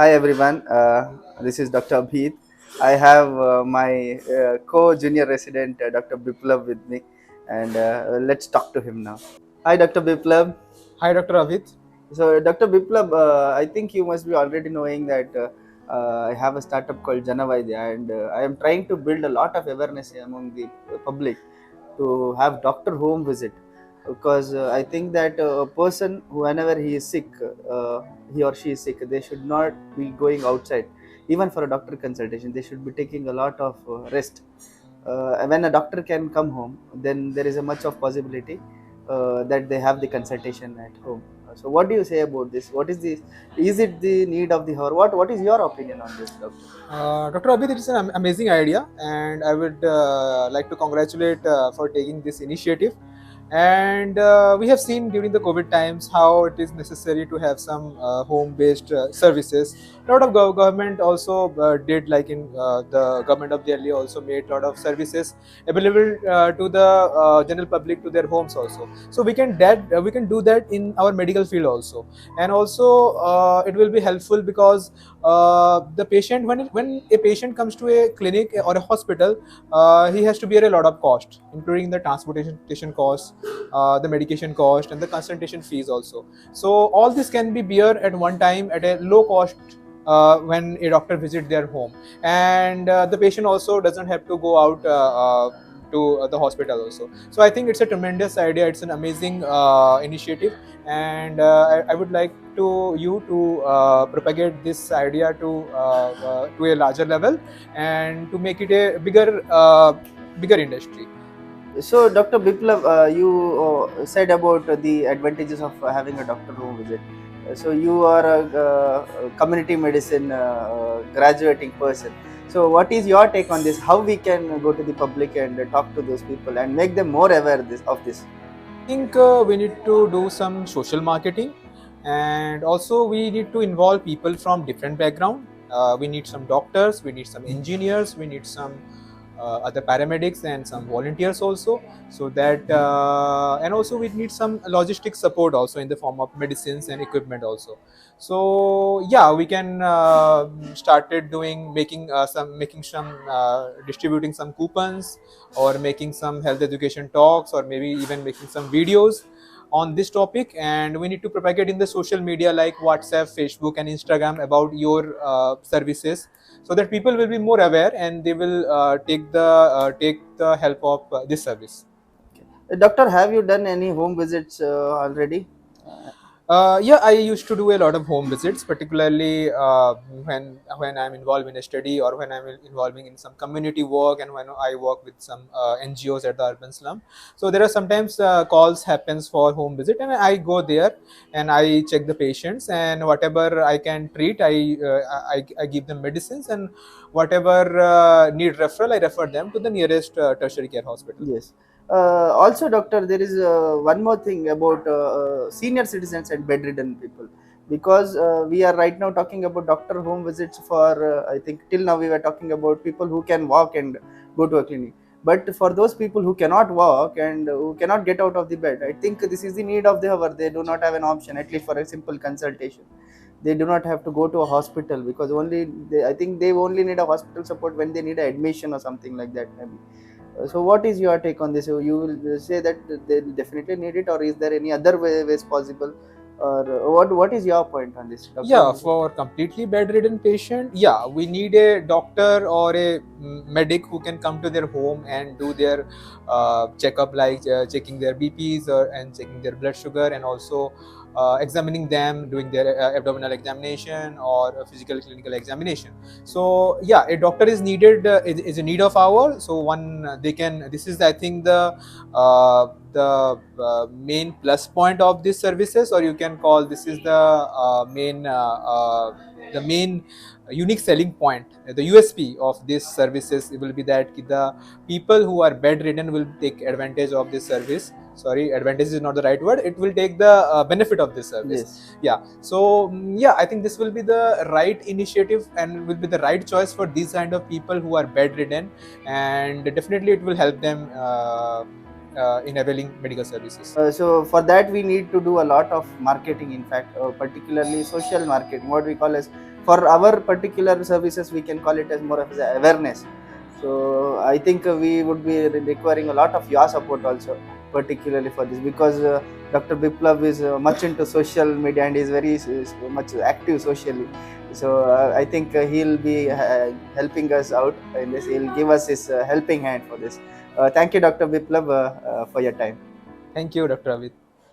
Hi everyone, this is Dr. Abhit. I have my co-junior resident Dr. Biplab with me, and let's talk to him now. Hi Dr. Biplab. Hi, Dr. Avit. So Dr. Biplab, I think you must be already knowing that I have a startup called JanaVaidya, and I am trying to build a lot of awareness among the public to have doctor home visit, because I think that a person whenever he is sick, he or she is sick, they should not be going outside even for a doctor consultation. They should be taking a lot of rest. When a doctor can come home, then there is a much of possibility that they have the consultation at home. So what do you say about this? What is the, is it the need of the hour? What is your opinion on this, doctor? Dr. Abhit, it's an amazing idea, and I would like to congratulate for taking this initiative. And we have seen during the COVID times how it is necessary to have some home-based services. A lot of government also did, like in the government of Delhi also made a lot of services available to the general public to their homes also. So we can do that in our medical field also, and also it will be helpful because the patient when a patient comes to a clinic or a hospital, he has to bear a lot of cost, including the transportation cost, the medication cost, and the consultation fees also. So all this can be bear at one time at a low cost when a doctor visit their home, and the patient also doesn't have to go out to the hospital also. So I think it's a tremendous idea. It's an amazing initiative, and I would like to you to propagate this idea to a larger level and to make it a bigger industry. So, Dr. Biplab, you said about the advantages of having a doctor home visit. So, you are a community medicine graduating person. So, what is your take on this? How we can go to the public and talk to those people and make them more aware of this? I think we need to do some social marketing, and also we need to involve people from different background. We need some doctors, we need some engineers, we need some other paramedics and some volunteers also, so that and also we need some logistic support also in the form of medicines and equipment also. So yeah, we can started doing making some distributing some coupons, or making some health education talks, or maybe even making some videos on this topic. And we need to propagate in the social media like WhatsApp, Facebook, and Instagram about your services, so that people will be more aware and they will take the help of this service. Doctor, have you done any home visits already? Yeah, I used to do a lot of home visits, particularly when I'm involved in a study, or when I'm involving in some community work, and when I work with some NGOs at the urban slum. So there are sometimes calls happens for home visit, and I go there and I check the patients, and whatever I can treat, I give them medicines, and whatever need referral, I refer them to the nearest tertiary care hospital. Yes. Also, doctor, there is one more thing about senior citizens and bedridden people, because we are right now talking about doctor home visits for, I think till now we were talking about people who can walk and go to a clinic. But for those people who cannot walk and who cannot get out of the bed, I think this is the need of the hour. They do not have an option, at least for a simple consultation. They do not have to go to a hospital, because I think they only need a hospital support when they need a admission or something like that, maybe. So, what is your take on this? So you will say that they definitely need it, or is there any other ways possible, or what is your point on this, Doctor? Yeah, for completely bedridden patient, yeah, we need a doctor or a medic who can come to their home and do their checkup, like checking their BPs, and checking their blood sugar, and also examining them, doing their abdominal examination or a physical clinical examination. So yeah, a doctor is needed, is a need of hour. So one they can, this is I think the main plus point of these services, or you can call this is the main unique selling point. The USP of these services will be that the people who are bedridden will take advantage of this service. Sorry, advantage is not the right word. It will take the benefit of this service. Yes. Yeah. So yeah, I think this will be the right initiative and will be the right choice for these kind of people who are bedridden, and definitely it will help them in availing medical services. So for that we need to do a lot of marketing. In fact, particularly social marketing, what we call as For our particular services, we can call it as more of the awareness. So I think we would be requiring a lot of your support also, particularly for this, because Dr. Biplab is much into social media and is very much active socially. So I think he'll be helping us out in this. He'll give us his helping hand for this. Thank you, Dr. Biplab, for your time. Thank you, Dr. Avid.